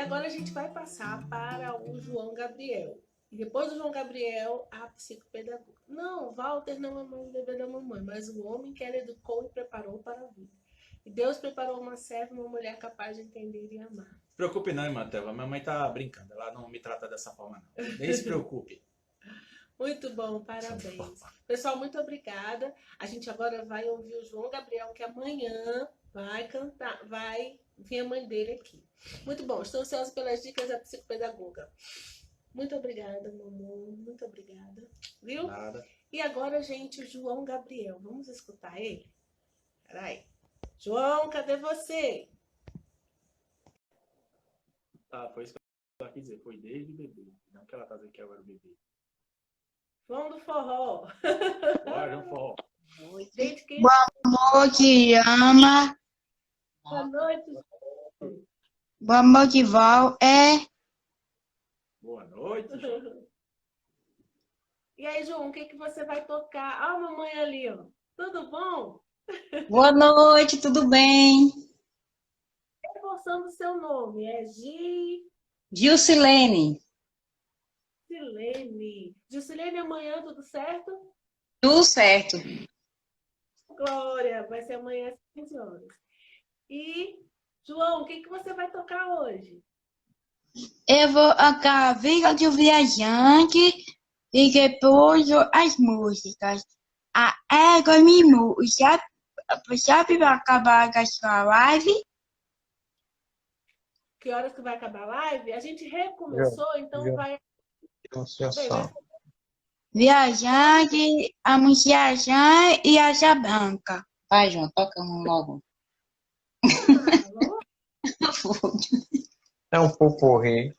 agora a gente vai passar para o João Gabriel. E depois do João Gabriel, a psicopedagoga. Não, Walter não é mais o bebê da mamãe, mas o homem que ela educou e preparou para a vida. E Deus preparou uma serva, uma mulher capaz de entender e amar. Não se preocupe não, irmã Thelma. Minha mãe tá brincando. Ela não me trata dessa forma, não. Nem se preocupe. Muito bom, parabéns. Pessoal, muito obrigada. A gente agora vai ouvir o João Gabriel, que amanhã vai cantar, vai vir a mãe dele aqui. Muito bom, estou ansiosa pelas dicas da psicopedagoga. Muito obrigada, meu amor. Muito obrigada. Viu? Nada. E agora, gente, o João Gabriel. Vamos escutar ele? Peraí. João, cadê você? Tá, foi isso que ela quis dizer. Foi desde o bebê. Não que ela tá dizendo que agora é o bebê. João do forró. Bora, um forró. Gente, quem... Boa noite, Ama. Boa noite. Boa noite, Val. Boa noite, João. E aí, João, o que que você vai tocar? Ah, a mamãe ali, ó. Tudo bom? Boa noite, tudo bem? Reforçando o seu nome, é Gilcilene. Gilcilene. Gilcilene, amanhã tudo certo? Tudo certo. Glória, vai ser amanhã às 15 horas. E, João, o que que você vai tocar hoje? Eu vou a Vida do Viajante e depois as músicas. A Égua Mimu. Já vai acabar a sua live? Que horas que vai acabar a live? A gente recomeçou, então vai... Bem, vai... Viajante, a Viajante e a Asa Branca. Vai, João, toca um logo. É um poporri.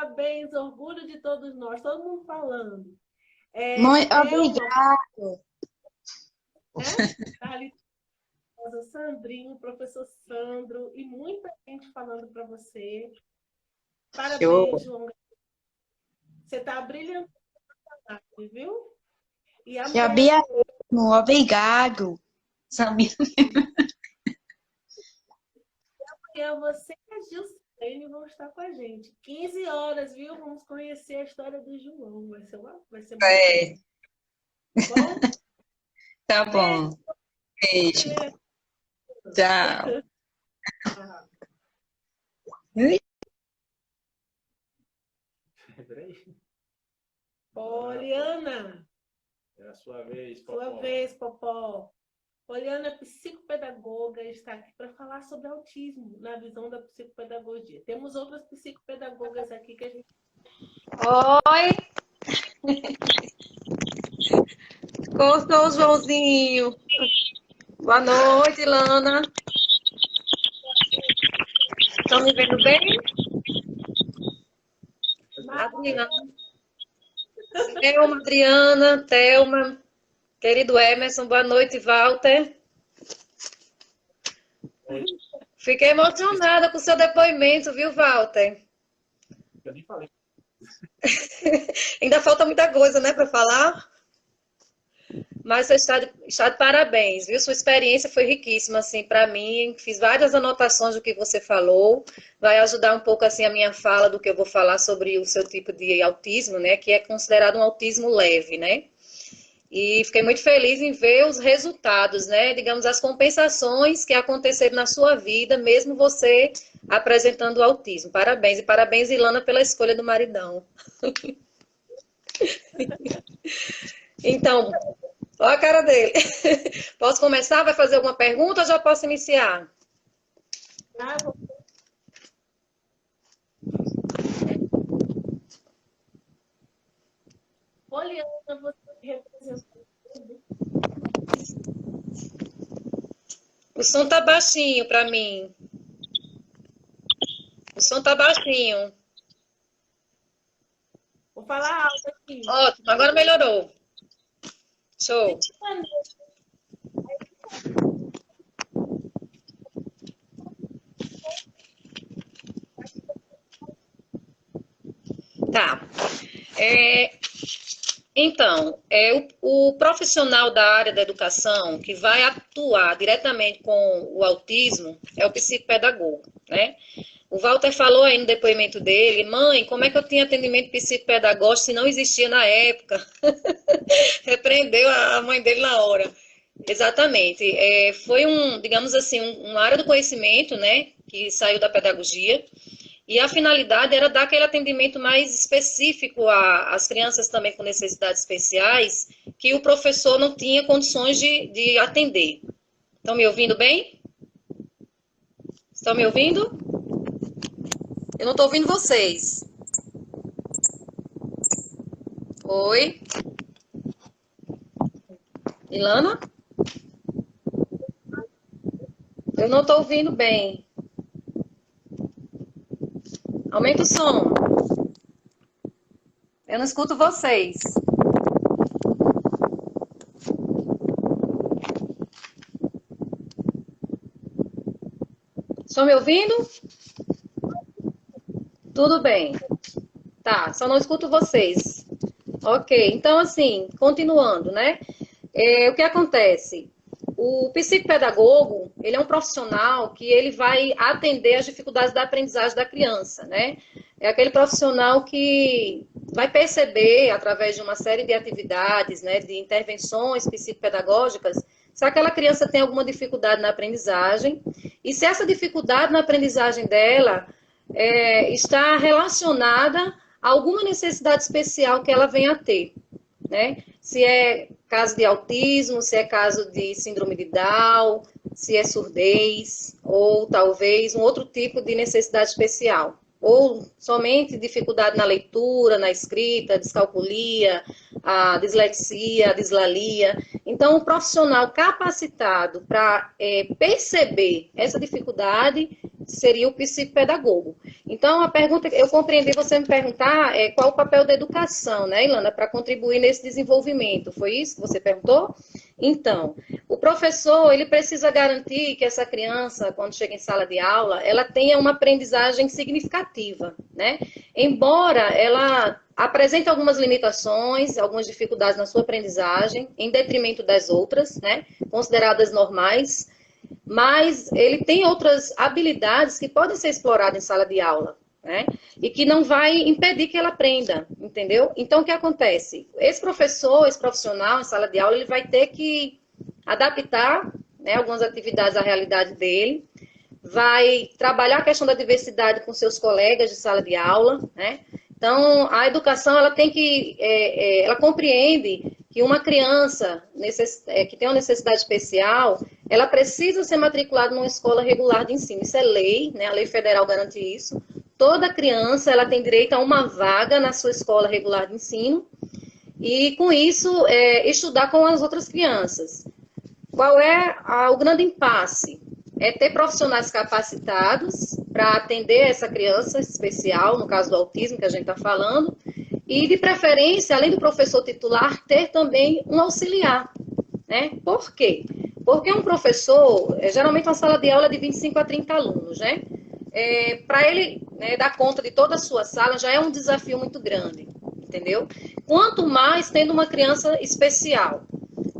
parabéns, orgulho de todos nós, todo mundo falando. Muito Thelma, obrigado. tá ali, o Sandrinho, o professor Sandro, e muita gente falando para você. Show. Parabéns, João. Você está brilhando, viu? E Sabia amanhã, mesmo, obrigado. Sabia. você e a Gilcene vão estar com a gente. 15 horas, viu? Vamos conhecer a história do João. Vai ser muito bom. Tá bom. Beijo. Tchau. Peraí. Poliana, É a sua vez, Popó. sua vez, Popó. Poliana é psicopedagoga, está aqui para falar sobre autismo na visão da psicopedagogia. Temos outras psicopedagogas aqui que a gente... Oi, gostou, Joãozinho? Boa noite, Lana. Estão me vendo bem? Adriana, Adriana, Thelma, querido Emerson, boa noite, Walter. Fiquei emocionada com o seu depoimento, viu, Walter? Eu nem falei. Ainda falta muita coisa, né, para falar? Mas você está de parabéns, viu? Sua experiência foi riquíssima, assim, para mim. Fiz várias anotações do que você falou. Vai ajudar um pouco, assim, a minha fala do que eu vou falar sobre o seu tipo de autismo, né? Que é considerado um autismo leve, né? E fiquei muito feliz em ver os resultados, né? Digamos, as compensações que aconteceram na sua vida, mesmo você apresentando o autismo. Parabéns. E parabéns, Ilana, pela escolha do maridão. Então, olha a cara dele. Posso começar? Vai fazer alguma pergunta ou já posso iniciar? Poliana, você representou. O som tá baixinho para mim. O som tá baixinho. Vou falar alto aqui. Ótimo, agora melhorou. Show. Tá. Então, o profissional da área da educação que vai atuar diretamente com o autismo é o psicopedagogo, né? O Walter falou aí no depoimento dele, mãe, como é que eu tinha atendimento psicopedagógico se não existia na época? Repreendeu a mãe dele na hora. Exatamente. Foi digamos assim, uma área do conhecimento, né, que saiu da pedagogia. E a finalidade era dar aquele atendimento mais específico às crianças também com necessidades especiais, que o professor não tinha condições de atender. Estão me ouvindo bem? Estão me ouvindo? Eu não estou ouvindo vocês. Oi? Ilana? Eu não estou ouvindo bem. Aumenta o som. Eu não escuto vocês. Estão me ouvindo? Tudo bem. Tá, só não escuto vocês. Ok, então assim, continuando, né? O que acontece? O psicopedagogo, ele é um profissional que ele vai atender as dificuldades da aprendizagem da criança, né? É aquele profissional que vai perceber, através de uma série de atividades, né, de intervenções psicopedagógicas, se aquela criança tem alguma dificuldade na aprendizagem e se essa dificuldade na aprendizagem dela está relacionada a alguma necessidade especial que ela venha a ter, né? Se é caso de autismo, se é caso de síndrome de Down, se é surdez, ou talvez um outro tipo de necessidade especial. Ou somente dificuldade na leitura, na escrita, descalculia, a dislexia, a dislalia. Então, o profissional capacitado para perceber essa dificuldade seria o psicopedagogo. Então, a pergunta que eu compreendi você me perguntar é qual o papel da educação, né, Ilana, para contribuir nesse desenvolvimento. Foi isso que você perguntou? Então, o professor, ele precisa garantir que essa criança, quando chega em sala de aula, ela tenha uma aprendizagem significativa, né? Embora ela apresente algumas limitações, algumas dificuldades na sua aprendizagem, em detrimento das outras, né, consideradas normais, mas ele tem outras habilidades que podem ser exploradas em sala de aula, né? E que não vai impedir que ela aprenda, entendeu? Então, o que acontece? Esse professor, esse profissional em sala de aula, ele vai ter que adaptar, né, algumas atividades à realidade dele, vai trabalhar a questão da diversidade com seus colegas de sala de aula, né? Então, a educação, ela tem que, ela compreende que uma criança que tem uma necessidade especial, ela precisa ser matriculada numa escola regular de ensino. Isso é lei, né? A lei federal garante isso. Toda criança, ela tem direito a uma vaga na sua escola regular de ensino e, com isso, estudar com as outras crianças. Qual é o grande impasse? É ter profissionais capacitados para atender essa criança especial, no caso do autismo que a gente está falando, e, de preferência, além do professor titular, ter também um auxiliar, né? Por quê? Porque um professor, geralmente uma sala de aula é de 25 a 30 alunos, né? Para ele, né, dar conta de toda a sua sala já é um desafio muito grande, entendeu? Quanto mais tendo uma criança especial.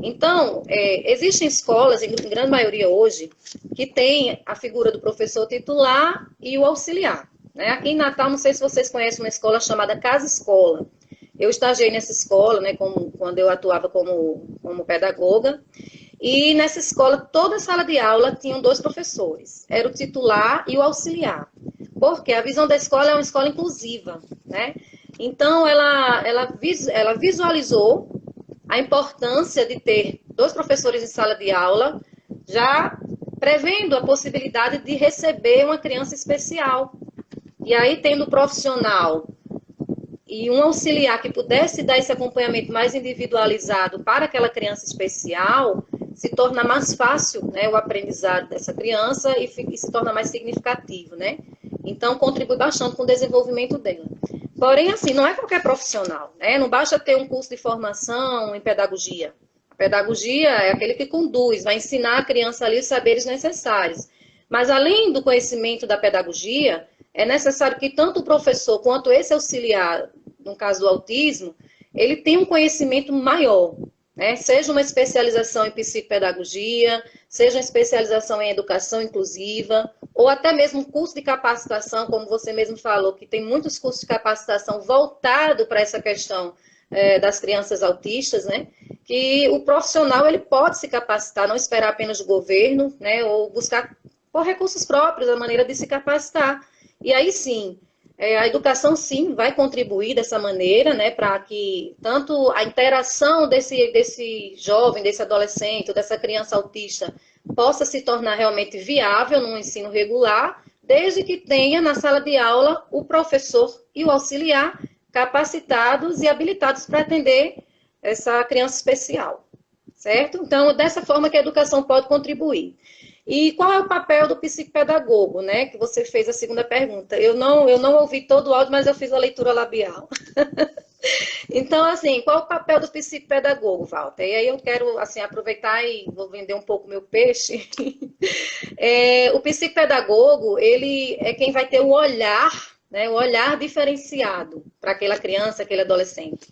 Então, existem escolas, em grande maioria hoje, que tem a figura do professor titular e o auxiliar, né? Aqui em Natal, não sei se vocês conhecem uma escola chamada Casa Escola. Eu estagiei nessa escola, né, quando eu atuava como pedagoga, e nessa escola, toda sala de aula tinham 2 professores, era o titular e o auxiliar, porque a visão da escola é uma escola inclusiva, né? Então, ela visualizou a importância de ter 2 professores em sala de aula, já prevendo a possibilidade de receber uma criança especial. E aí, tendo profissional e um auxiliar que pudesse dar esse acompanhamento mais individualizado para aquela criança especial, se torna mais fácil, né, o aprendizado dessa criança e se torna mais significativo, né? Então, contribui bastante com o desenvolvimento dela. Porém, assim, não é qualquer profissional, né? Não basta ter um curso de formação em pedagogia. A pedagogia é aquele que conduz, vai ensinar a criança ali os saberes necessários. Mas, além do conhecimento da pedagogia, é necessário que tanto o professor quanto esse auxiliar, no caso do autismo, ele tenha um conhecimento maior, né? Seja uma especialização em psicopedagogia, seja uma especialização em educação inclusiva, ou até mesmo um curso de capacitação, como você mesmo falou, que tem muitos cursos de capacitação voltados para essa questão das crianças autistas, né? Que o profissional ele pode se capacitar, não esperar apenas do governo, né? Ou buscar por recursos próprios a maneira de se capacitar. E aí sim, a educação sim vai contribuir dessa maneira, né? Para que tanto a interação desse jovem, desse adolescente, dessa criança autista possa se tornar realmente viável no ensino regular, desde que tenha na sala de aula o professor e o auxiliar capacitados e habilitados para atender essa criança especial, certo? Então, dessa forma que a educação pode contribuir. E qual é o papel do psicopedagogo, né? Que você fez a segunda pergunta. Eu não ouvi todo o áudio, mas eu fiz a leitura labial. Então, assim, qual é o papel do psicopedagogo, Walter? E aí eu quero, assim, aproveitar e vou vender um pouco meu peixe. O psicopedagogo, ele é quem vai ter o olhar, né? O olhar diferenciado para aquela criança, aquele adolescente.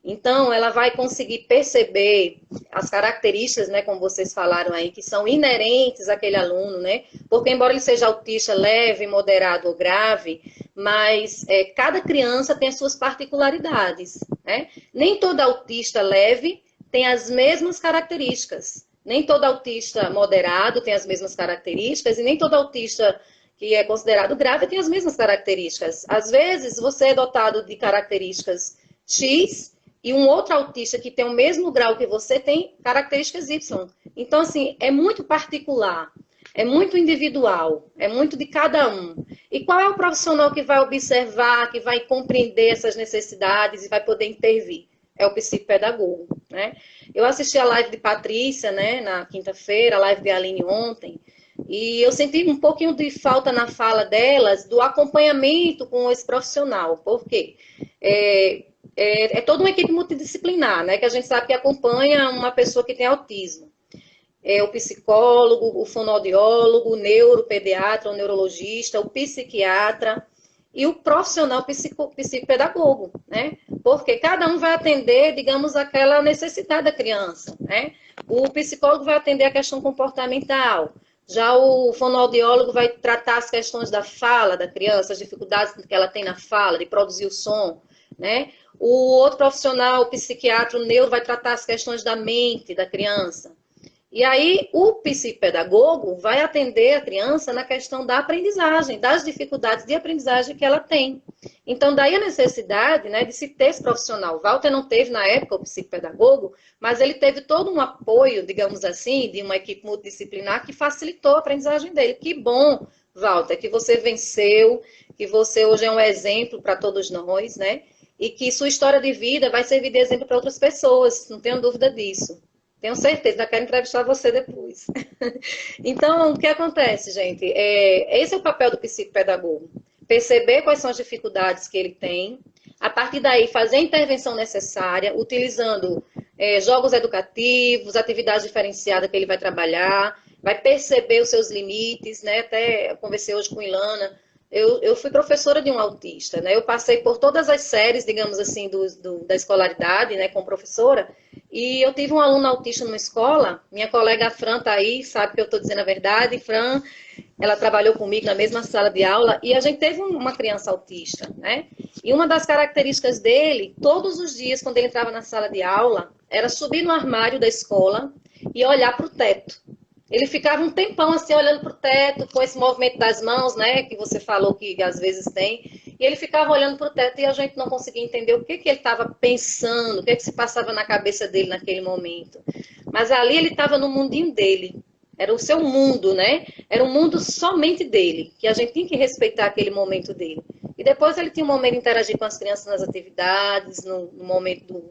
Então, ela vai conseguir perceber as características, né, como vocês falaram aí, que são inerentes àquele aluno, né? Porque, embora ele seja autista leve, moderado ou grave, mas cada criança tem as suas particularidades, né? Nem todo autista leve tem as mesmas características. Nem todo autista moderado tem as mesmas características e nem todo autista que é considerado grave tem as mesmas características. Às vezes, você é dotado de características X e um outro autista que tem o mesmo grau que você tem características Y. Então, assim, é muito particular, é muito individual, é muito de cada um. E qual é o profissional que vai observar, que vai compreender essas necessidades e vai poder intervir? É o psicopedagogo, né? Eu assisti a live de Patrícia, né, na quinta-feira, a live de Aline ontem, E eu senti um pouquinho de falta na fala delas do acompanhamento com esse profissional. Por quê? É toda uma equipe multidisciplinar, né? Que a gente sabe que acompanha uma pessoa que tem autismo. É o psicólogo, o fonoaudiólogo, o neuropediatra, o neurologista, o psiquiatra e o profissional psicopedagogo, né? Porque cada um vai atender, digamos, aquela necessidade da criança, né? O psicólogo vai atender a questão comportamental, já o fonoaudiólogo vai tratar as questões da fala da criança, as dificuldades que ela tem na fala, de produzir o som, né? O outro profissional, o psiquiatra, o neuro, vai tratar as questões da mente da criança. E aí, o psicopedagogo vai atender a criança na questão da aprendizagem, das dificuldades de aprendizagem que ela tem. Então, daí a necessidade, né, de se ter esse profissional. Walter não teve, na época, o psicopedagogo, mas ele teve todo um apoio, digamos assim, de uma equipe multidisciplinar que facilitou a aprendizagem dele. Que bom, Walter, que você venceu, que você hoje é um exemplo para todos nós, né? E que sua história de vida vai servir de exemplo para outras pessoas, não tenho dúvida disso. Tenho certeza, ainda quero entrevistar você depois. Então, o que acontece, gente? Esse é o papel do psicopedagogo. Perceber quais são as dificuldades que ele tem, a partir daí fazer a intervenção necessária, utilizando jogos educativos, atividades diferenciadas que ele vai trabalhar, vai perceber os seus limites, né? Até conversei hoje com Ilana. Eu fui professora de um autista, né? Eu passei por todas as séries, digamos assim, da escolaridade, né, como professora, e eu tive um aluno autista numa escola, minha colega Fran tá aí, sabe que eu estou dizendo a verdade. Fran, ela trabalhou comigo na mesma sala de aula, e a gente teve uma criança autista, né? E uma das características dele, todos os dias, quando ele entrava na sala de aula, era subir no armário da escola e olhar para o teto. Ele ficava um tempão assim, olhando para o teto, com esse movimento das mãos, né, que você falou que às vezes tem, e ele ficava olhando para o teto e a gente não conseguia entender o que ele estava pensando, o que se passava na cabeça dele naquele momento. Mas ali ele estava no mundinho dele, era o seu mundo, né? Era um mundo somente dele, que a gente tinha que respeitar aquele momento dele. E depois ele tinha um momento de interagir com as crianças nas atividades, no momento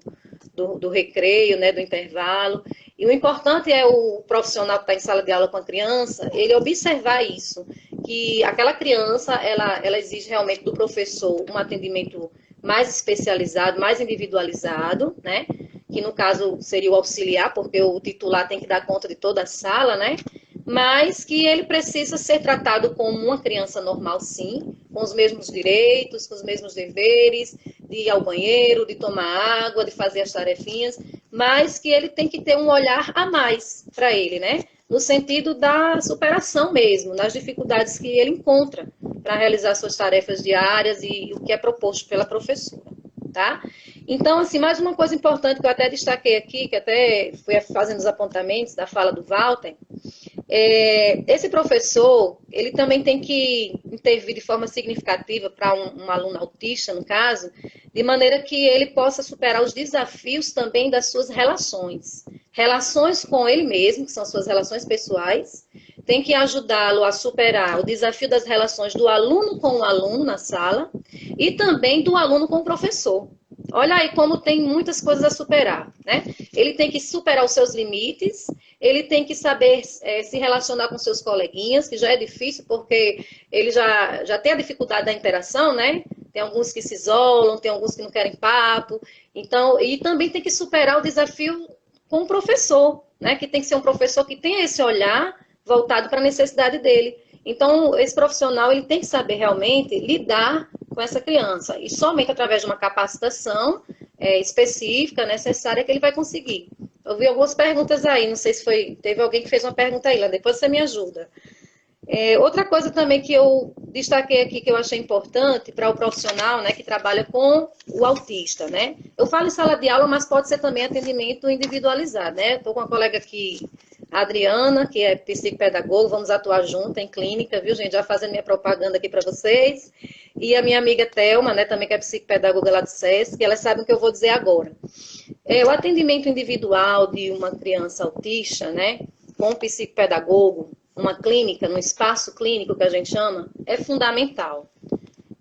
do recreio, né, do intervalo. E o importante é o profissional que está em sala de aula com a criança, ele observar isso, que aquela criança, ela exige realmente do professor um atendimento mais especializado, mais individualizado, né? Que no caso seria o auxiliar, porque o titular tem que dar conta de toda a sala, né? Mas que ele precisa ser tratado como uma criança normal, sim, com os mesmos direitos, com os mesmos deveres, de ir ao banheiro, de tomar água, de fazer as tarefinhas, mas que ele tem que ter um olhar a mais para ele, né? No sentido da superação mesmo, nas dificuldades que ele encontra para realizar suas tarefas diárias e o que é proposto pela professora, tá? Então, assim, mais uma coisa importante que eu até destaquei aqui, que até fui fazendo os apontamentos da fala do Walter, esse professor, ele também tem que intervir de forma significativa para um aluno autista, no caso, de maneira que ele possa superar os desafios também das suas relações. Relações com ele mesmo, que são suas relações pessoais, tem que ajudá-lo a superar o desafio das relações do aluno com o aluno na sala e também do aluno com o professor. Olha aí como tem muitas coisas a superar, né? Ele tem que superar os seus limites, ele tem que saber se relacionar com seus coleguinhas, que já é difícil porque ele já tem a dificuldade da interação, né? Tem alguns que se isolam, tem alguns que não querem papo. Então, e também tem que superar o desafio com o professor, né? Que tem que ser um professor que tenha esse olhar voltado para a necessidade dele. Então, esse profissional ele tem que saber realmente lidar com essa criança. E somente através de uma capacitação específica, necessária, que ele vai conseguir. Eu vi algumas perguntas aí, não sei se teve alguém que fez uma pergunta aí, lá depois você me ajuda. Outra coisa também que eu destaquei aqui, que eu achei importante para o profissional, né, que trabalha com o autista, né? Eu falo em sala de aula, mas pode ser também atendimento individualizado, né? Estou com uma colega aqui, a Adriana, que é psicopedagoga, vamos atuar junto em clínica, viu, gente? Já fazendo minha propaganda aqui para vocês. E a minha amiga Thelma, né, também que é psicopedagoga lá do SESC, elas sabem o que eu vou dizer agora. O atendimento individual de uma criança autista, né, com um psicopedagogo, uma clínica, no espaço clínico que a gente chama, é fundamental.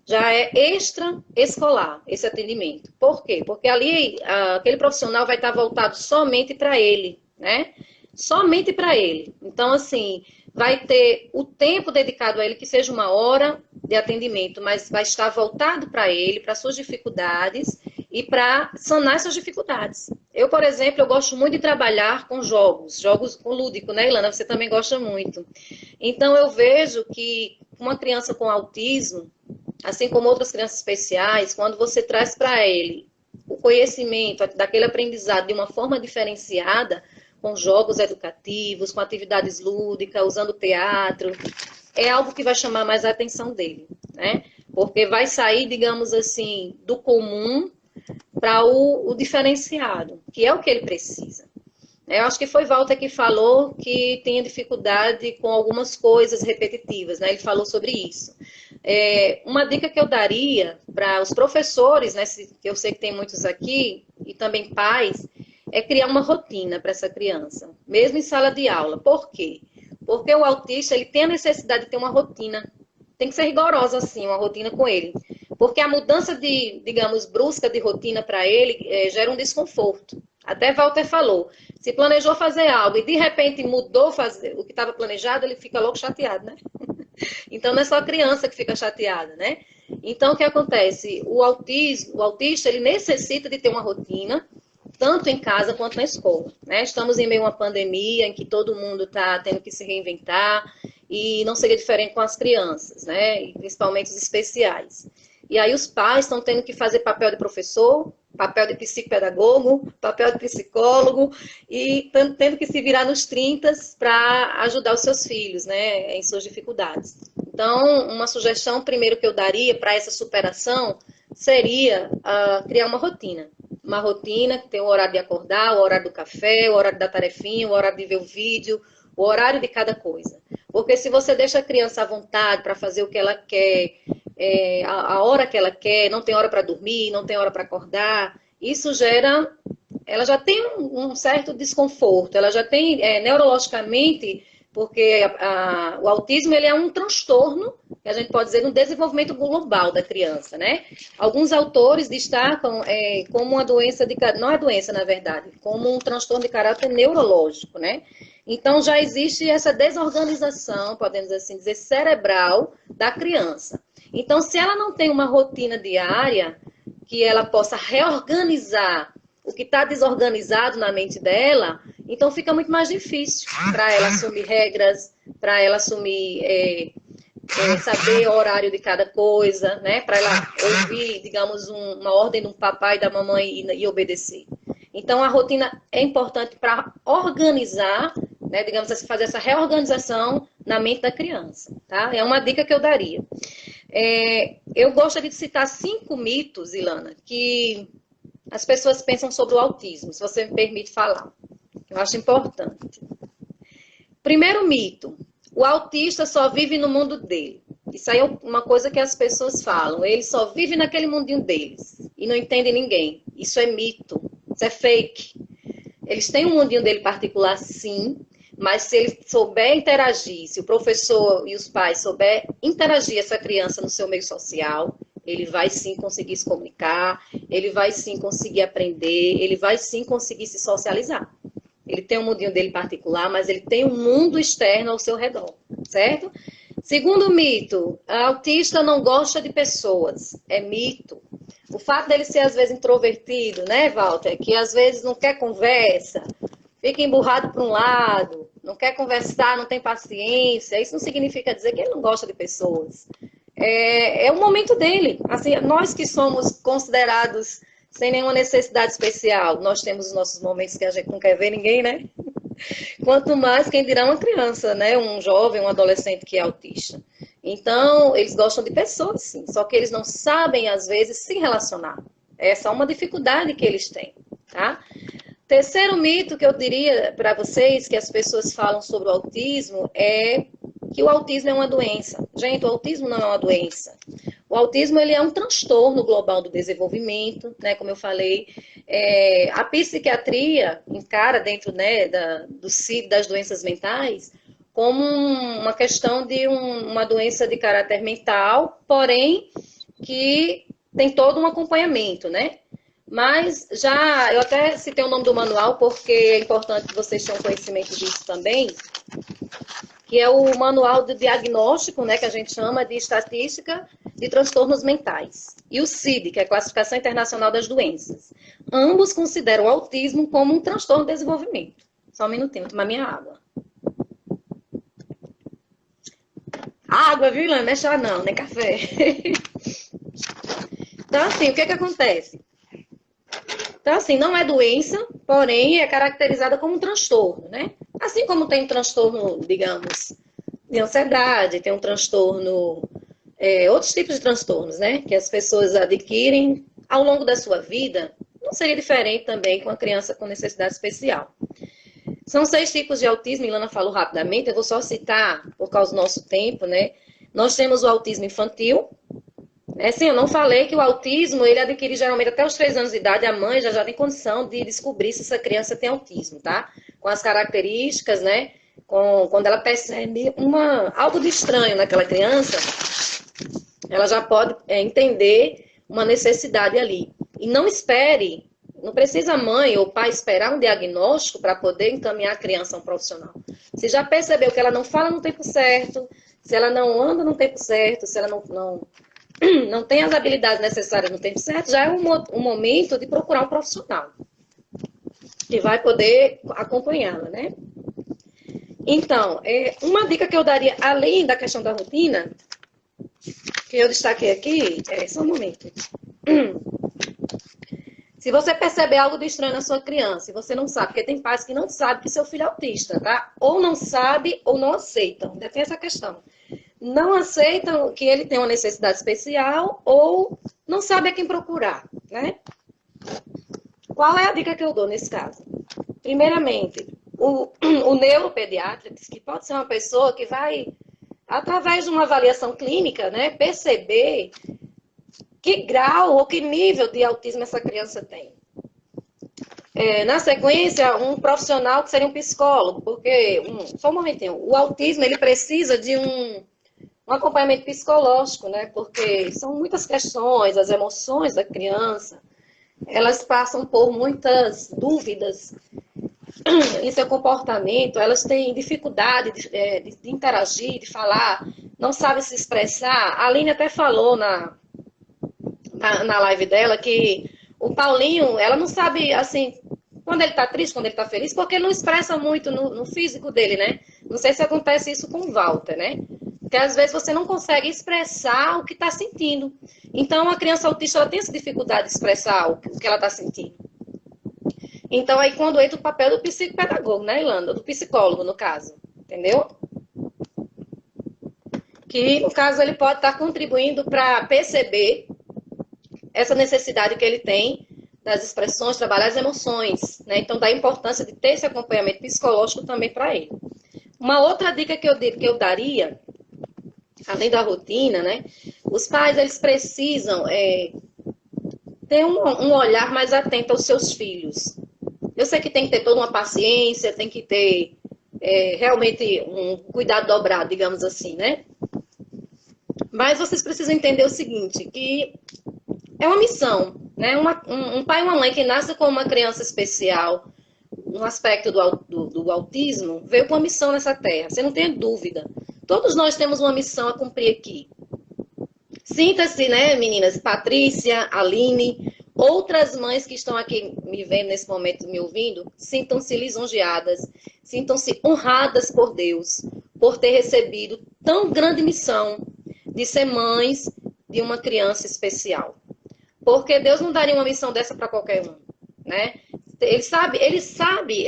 Já é extraescolar esse atendimento. Por quê? Porque ali aquele profissional vai estar voltado somente para ele, né? Somente para ele. Então, assim, vai ter o tempo dedicado a ele, que seja 1 hora de atendimento, mas vai estar voltado para ele, para suas dificuldades e para sanar essas dificuldades. Eu, por exemplo, eu gosto muito de trabalhar com jogos com lúdico, né, Ilana? Você também gosta muito. Então, eu vejo que uma criança com autismo, assim como outras crianças especiais, quando você traz para ele o conhecimento daquele aprendizado de uma forma diferenciada, com jogos educativos, com atividades lúdicas, usando teatro, é algo que vai chamar mais a atenção dele, né? Porque vai sair, digamos assim, do comum para o diferenciado, que é o que ele precisa. Eu acho que foi Walter que falou que tinha dificuldade com algumas coisas repetitivas, né? Ele falou sobre isso. Uma dica que eu daria para os professores, né, que eu sei que tem muitos aqui, e também pais, é criar uma rotina para essa criança, mesmo em sala de aula. Por quê? Porque o autista, ele tem a necessidade de ter uma rotina. Tem que ser rigorosa, assim, uma rotina com ele. Porque a mudança de, digamos, brusca de rotina para ele gera um desconforto. Até Walter falou, se planejou fazer algo e de repente mudou fazer o que estava planejado, ele fica logo chateado, né? Então não é só a criança que fica chateada, né? Então o que acontece? O autista, ele necessita de ter uma rotina, tanto em casa quanto na escola, né? Estamos em meio a uma pandemia em que todo mundo está tendo que se reinventar e não seria diferente com as crianças, né? E principalmente os especiais. E aí os pais estão tendo que fazer papel de professor, papel de psicopedagogo, papel de psicólogo e tendo que se virar nos 30 para ajudar os seus filhos, né, em suas dificuldades. Então, uma sugestão primeiro que eu daria para essa superação seria criar uma rotina. Uma rotina que tem o horário de acordar, o horário do café, o horário da tarefinha, o horário de ver o vídeo, o horário de cada coisa. Porque se você deixa a criança à vontade para fazer o que ela quer, a hora que ela quer, não tem hora para dormir, não tem hora para acordar, isso gera, ela já tem um certo desconforto, ela já tem neurologicamente, porque o autismo ele é um transtorno, que a gente pode dizer, no desenvolvimento global da criança, né? Alguns autores destacam como uma doença, não é doença na verdade, como um transtorno de caráter neurológico, né? Então já existe essa desorganização, podemos assim dizer, cerebral da criança. Então, se ela não tem uma rotina diária, que ela possa reorganizar o que está desorganizado na mente dela, então fica muito mais difícil para ela assumir regras, para ela assumir, saber o horário de cada coisa, né? Para ela ouvir, digamos, uma ordem do papai e da mamãe e obedecer. Então, a rotina é importante para organizar, né, digamos assim, fazer essa reorganização na mente da criança, tá? É uma dica que eu daria. Eu gostaria de citar 5 mitos, Ilana, que as pessoas pensam sobre o autismo, se você me permite falar. Eu acho importante. Primeiro mito, o autista só vive no mundo dele. Isso aí é uma coisa que as pessoas falam, ele só vive naquele mundinho deles e não entende ninguém. Isso é mito, isso é fake. Eles têm um mundinho dele particular, sim, mas se ele souber interagir, se o professor e os pais souber interagir essa criança no seu meio social, ele vai sim conseguir se comunicar, ele vai sim conseguir aprender, ele vai sim conseguir se socializar. Ele tem um mundinho dele particular, mas ele tem um mundo externo ao seu redor, certo? Segundo mito, a autista não gosta de pessoas. É mito. O fato dele ser, às vezes, introvertido, né, Walter? Que, às vezes, não quer conversa, fica emburrado para um lado, não quer conversar, não tem paciência. Isso não significa dizer que ele não gosta de pessoas. É o momento dele. Assim, nós que somos considerados sem nenhuma necessidade especial, nós temos os nossos momentos que a gente não quer ver ninguém, né? Quanto mais quem dirá uma criança, né? Um jovem, um adolescente que é autista. Então, eles gostam de pessoas, sim. Só que eles não sabem, às vezes, se relacionar. Essa é uma dificuldade que eles têm, tá? Terceiro mito que eu diria para vocês, que as pessoas falam sobre o autismo, é que o autismo é uma doença. Gente, o autismo não é uma doença. O autismo ele é um transtorno global do desenvolvimento, né? Como eu falei, a psiquiatria encara dentro, né, do CID das doenças mentais como uma questão de uma doença de caráter mental, porém que tem todo um acompanhamento, né? Mas eu até citei o nome do manual porque é importante que vocês tenham conhecimento disso também, que é o Manual de Diagnóstico, né, que a gente chama de Estatística de Transtornos Mentais, e o CID, que é a Classificação Internacional das Doenças. Ambos consideram o autismo como um transtorno de desenvolvimento. Só um minutinho, vou tomar minha água. Água, viu, Ilana? Não é chá não, nem café. Então, assim, o que acontece? Então, assim, não é doença, porém é caracterizada como um transtorno, né? Assim como tem um transtorno, digamos, de ansiedade, tem um transtorno, outros tipos de transtornos, né? Que as pessoas adquirem ao longo da sua vida, não seria diferente também com a criança com necessidade especial. São 6 tipos de autismo, Ilana falou rapidamente, eu vou só citar por causa do nosso tempo, né? Nós temos o autismo infantil. Sim, eu não falei que o autismo, ele adquire geralmente até os 3 anos de idade, a mãe já tem condição de descobrir se essa criança tem autismo, tá? Com as características, né? Quando ela percebe algo de estranho naquela criança, ela já pode entender uma necessidade ali. E não espere, não precisa a mãe ou o pai esperar um diagnóstico para poder encaminhar a criança a um profissional. Se já percebeu que ela não fala no tempo certo, se ela não anda no tempo certo, se ela não tem as habilidades necessárias no tempo certo, já é um momento de procurar um profissional que vai poder acompanhá-la, né? Então, uma dica que eu daria, além da questão da rotina, que eu destaquei aqui, só um momento. Se você perceber algo de estranho na sua criança e você não sabe, porque tem pais que não sabem que seu filho é autista, tá? Ou não sabe ou não aceitam, ainda tem essa questão. Não aceitam que ele tem uma necessidade especial ou não sabe a quem procurar, né? Qual é a dica que eu dou nesse caso? Primeiramente, o neuropediatra diz que pode ser uma pessoa que vai, através de uma avaliação clínica, né, perceber que grau ou que nível de autismo essa criança tem. Na sequência, um profissional que seria um psicólogo, porque, só um momentinho, o autismo ele precisa de um acompanhamento psicológico, né? Porque são muitas questões, as emoções da criança, elas passam por muitas dúvidas em seu comportamento, elas têm dificuldade de interagir, de falar, não sabem se expressar. A Aline até falou na live dela que o Paulinho, ela não sabe, assim, quando ele tá triste, quando ele tá feliz, porque ele não expressa muito no físico dele, né? Não sei se acontece isso com o Walter, né? Porque às vezes você não consegue expressar o que está sentindo. Então, a criança autista ela tem essa dificuldade de expressar o que ela está sentindo. Então, aí quando entra o papel do psicopedagogo, né, Ilana? Do psicólogo, no caso. Entendeu? Que, no caso, ele pode estar contribuindo para perceber essa necessidade que ele tem das expressões, trabalhar as emoções, né? Então, da importância de ter esse acompanhamento psicológico também para ele. Uma outra dica que eu daria, além da rotina, né? Os pais, eles precisam ter um olhar mais atento aos seus filhos. Eu sei que tem que ter toda uma paciência, tem que ter realmente um cuidado dobrado, digamos assim, né? Mas vocês precisam entender o seguinte, que é uma missão, né? Um pai e uma mãe que nasce com uma criança especial, no aspecto do autismo, veio com uma missão nessa terra, você não tem dúvida. Todos nós temos uma missão a cumprir aqui. Sinta-se, né, meninas, Patrícia, Aline, outras mães que estão aqui me vendo nesse momento, me ouvindo, sintam-se lisonjeadas, sintam-se honradas por Deus, por ter recebido tão grande missão de ser mães de uma criança especial. Porque Deus não daria uma missão dessa para qualquer um, né? Ele sabe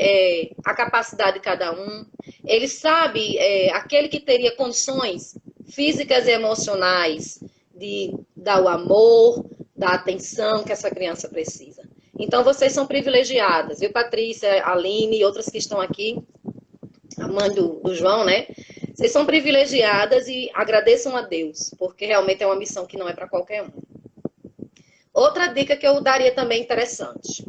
a capacidade de cada um, ele sabe aquele que teria condições físicas e emocionais de dar o amor, da atenção que essa criança precisa. Então, vocês são privilegiadas, viu, Patrícia, Aline e outras que estão aqui, a mãe do João, né? Vocês são privilegiadas e agradeçam a Deus, porque realmente é uma missão que não é para qualquer um. Outra dica que eu daria também interessante.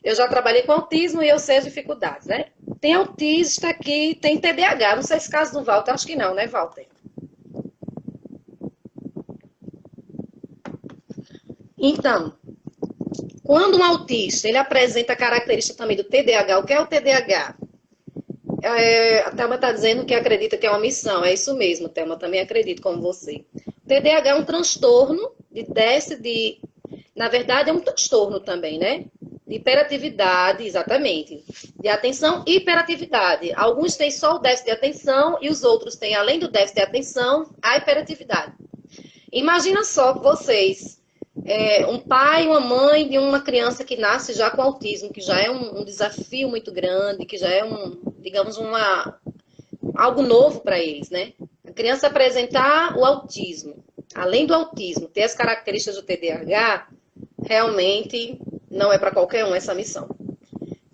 Eu já trabalhei com autismo e eu sei as dificuldades, né? Tem autista que tem TDAH. Não sei se caso do Walter, acho que não, né, Walter? Então, quando um autista ele apresenta a característica também do TDAH, o que é o TDAH? a Thelma está dizendo que acredita que é uma missão. É isso mesmo, Thelma, também acredito como você. O TDAH é um transtorno de déficit de... Na verdade, é um transtorno também, né? De hiperatividade, exatamente. De atenção e hiperatividade. Alguns têm só o déficit de atenção e os outros têm, além do déficit de atenção, a hiperatividade. Imagina só vocês, um pai e uma mãe de uma criança que nasce já com autismo, que já é um desafio muito grande, que já é digamos, algo novo para eles, né? A criança apresentar o autismo, além do autismo, ter as características do TDAH, realmente não é para qualquer um essa missão.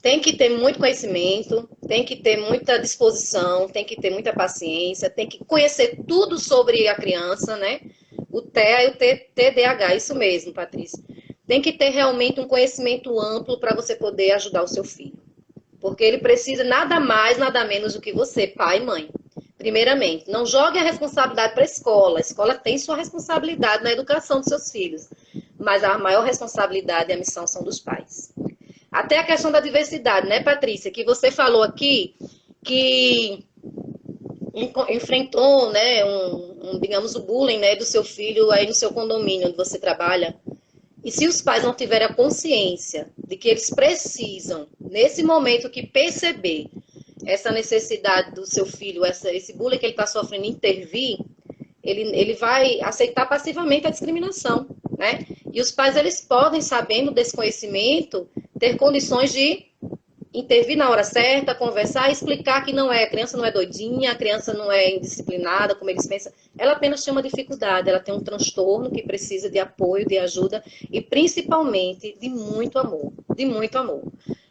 Tem que ter muito conhecimento, tem que ter muita disposição, tem que ter muita paciência, tem que conhecer tudo sobre a criança, né? O TEA e o TDAH, isso mesmo, Patrícia. Tem que ter realmente um conhecimento amplo para você poder ajudar o seu filho. Porque ele precisa nada mais, nada menos do que você, pai e mãe. Primeiramente, não jogue a responsabilidade para a escola. A escola tem sua responsabilidade na educação dos seus filhos. Mas a maior responsabilidade e a missão são dos pais. Até a questão da diversidade, né, Patrícia? Que você falou aqui que enfrentou, né, digamos, o bullying, né, do seu filho aí no seu condomínio onde você trabalha. E se os pais não tiverem a consciência de que eles precisam, nesse momento que perceber essa necessidade do seu filho, esse bullying que ele está sofrendo, intervir, ele vai aceitar passivamente a discriminação, né? E os pais, eles podem, sabendo desse conhecimento, ter condições de intervir na hora certa, conversar, explicar que a criança não é doidinha, a criança não é indisciplinada, como eles pensam. Ela apenas tem uma dificuldade, ela tem um transtorno que precisa de apoio, de ajuda e principalmente de muito amor,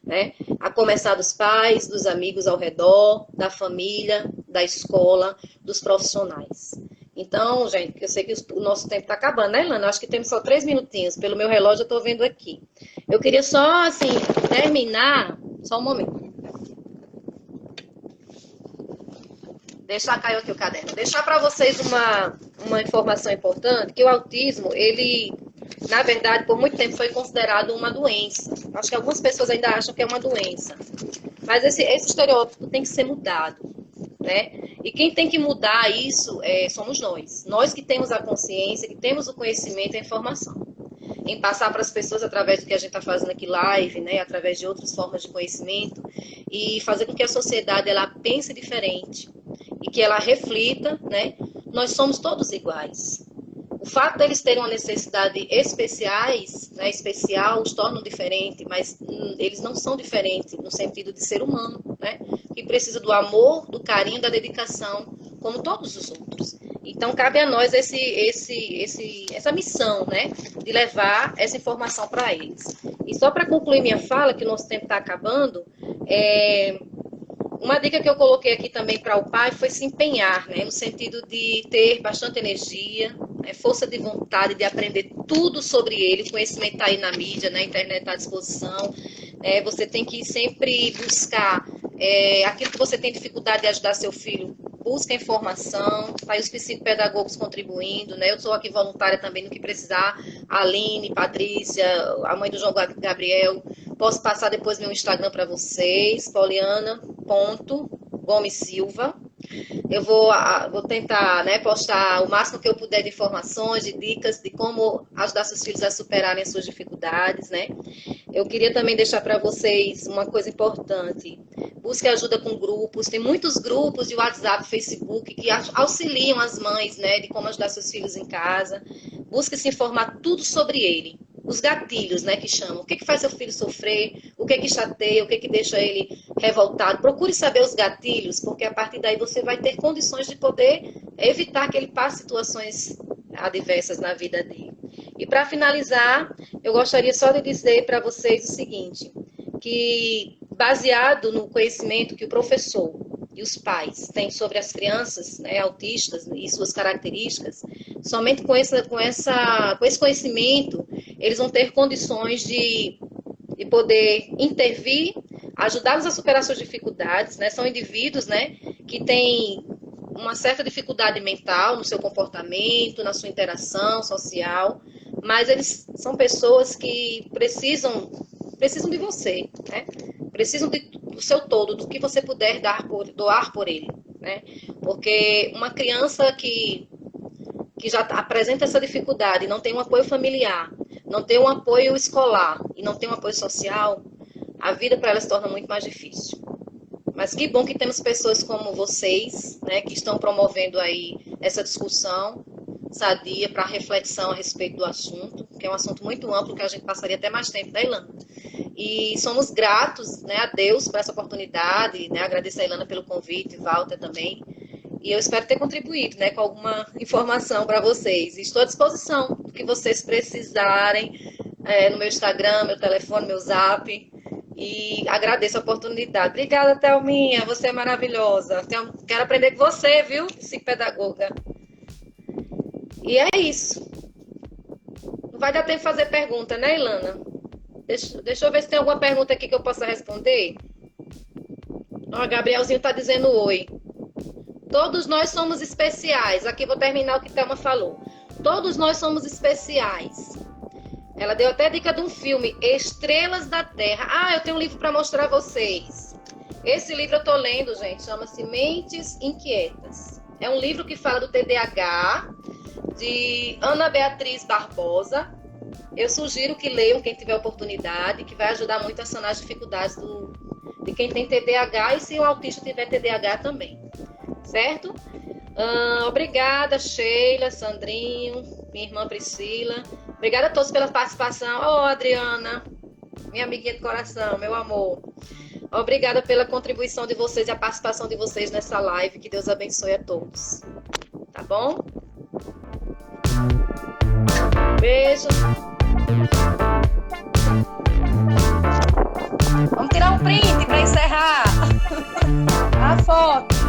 né? A começar dos pais, dos amigos ao redor, da família, da escola, dos profissionais. Então, gente, eu sei que o nosso tempo está acabando, né, Ilana? Eu acho que temos só 3 minutinhos. Pelo meu relógio, eu estou vendo aqui. Eu queria só, assim, terminar... Só um momento. Deixar cair aqui o caderno. Deixar para vocês uma informação importante, que o autismo, ele, na verdade, por muito tempo foi considerado uma doença. Acho que algumas pessoas ainda acham que é uma doença. Mas esse estereótipo tem que ser mudado, né? E quem tem que mudar isso somos nós. Nós que temos a consciência, que temos o conhecimento e a informação. Em passar para as pessoas através do que a gente está fazendo aqui live, né, através de outras formas de conhecimento e fazer com que a sociedade ela pense diferente e que ela reflita, né, nós somos todos iguais. O fato deles terem uma necessidade especial, os tornam diferentes, mas eles não são diferentes no sentido de ser humano, né, que precisa do amor, do carinho, da dedicação, como todos os outros. Então, cabe a nós essa missão, né, de levar essa informação para eles. E só para concluir minha fala, que o nosso tempo está acabando, uma dica que eu coloquei aqui também para o pai foi se empenhar, né, no sentido de ter bastante energia, força de vontade de aprender tudo sobre ele. O conhecimento está aí na mídia, na internet está à disposição. Você tem que sempre buscar aquilo que você tem dificuldade de ajudar seu filho. Busca informação, tá aí os psicopedagogos contribuindo, né? Eu sou aqui voluntária também no que precisar. A Aline, Patrícia, a mãe do João Gabriel. Posso passar depois meu Instagram para vocês, poliana.gomesilva. Eu vou tentar, né, postar o máximo que eu puder de informações, de dicas de como ajudar seus filhos a superarem as suas dificuldades, né? Eu queria também deixar para vocês uma coisa importante. Busque ajuda com grupos. Tem muitos grupos de WhatsApp, Facebook que auxiliam as mães, né, de como ajudar seus filhos em casa. Busque se informar tudo sobre ele. Os gatilhos, né, que chamam. O que faz seu filho sofrer? O que chateia? O que deixa ele revoltado? Procure saber os gatilhos, porque a partir daí você vai ter condições de poder evitar que ele passe situações adversas na vida dele. E para finalizar, eu gostaria só de dizer para vocês o seguinte, que baseado no conhecimento que o professor e os pais têm sobre as crianças, né, autistas e suas características, somente com esse conhecimento, eles vão ter condições de poder intervir, ajudá-los a superar suas dificuldades, né? São indivíduos, né, que têm uma certa dificuldade mental no seu comportamento, na sua interação social, mas eles são pessoas que precisam de você, né? Precisam do seu todo, do que você puder doar por ele, né? Porque uma criança que já apresenta essa dificuldade, não tem um apoio familiar, não tem um apoio escolar e não tem um apoio social, a vida para ela se torna muito mais difícil. Mas que bom que temos pessoas como vocês, né, que estão promovendo aí essa discussão sadia para reflexão a respeito do assunto, que é um assunto muito amplo, que a gente passaria até mais tempo, né, Ilana? E somos gratos, né, a Deus por essa oportunidade, né, agradeço a Ilana pelo convite, Walter também, e eu espero ter contribuído, né, com alguma informação para vocês. Estou à disposição do que vocês precisarem, no meu Instagram, meu telefone, meu zap, e agradeço a oportunidade. Obrigada, Thelminha, você é maravilhosa. Quero aprender com você, viu, psicopedagoga. E é isso. Não vai dar tempo de fazer pergunta, né, Ilana? Deixa eu ver se tem alguma pergunta aqui que eu possa responder. Ó, Gabrielzinho está dizendo oi. Todos nós somos especiais. Aqui vou terminar o que Thelma falou. Todos nós somos especiais. Ela deu até dica de um filme, Estrelas da Terra. Ah, eu tenho um livro para mostrar a vocês. Esse livro eu estou lendo, gente, chama-se Mentes Inquietas. É um livro que fala do TDAH, de Ana Beatriz Barbosa. Eu sugiro que leiam quem tiver oportunidade, que vai ajudar muito a sanar as dificuldades de quem tem TDAH e se o autista tiver TDAH também. Certo? Obrigada, Sheila, Sandrinho, minha irmã Priscila. Obrigada a todos pela participação. Adriana, minha amiguinha de coração, meu amor. Obrigada pela contribuição de vocês e a participação de vocês nessa live. Que Deus abençoe a todos. Tá bom? Beijo. Vamos tirar um print para encerrar a foto.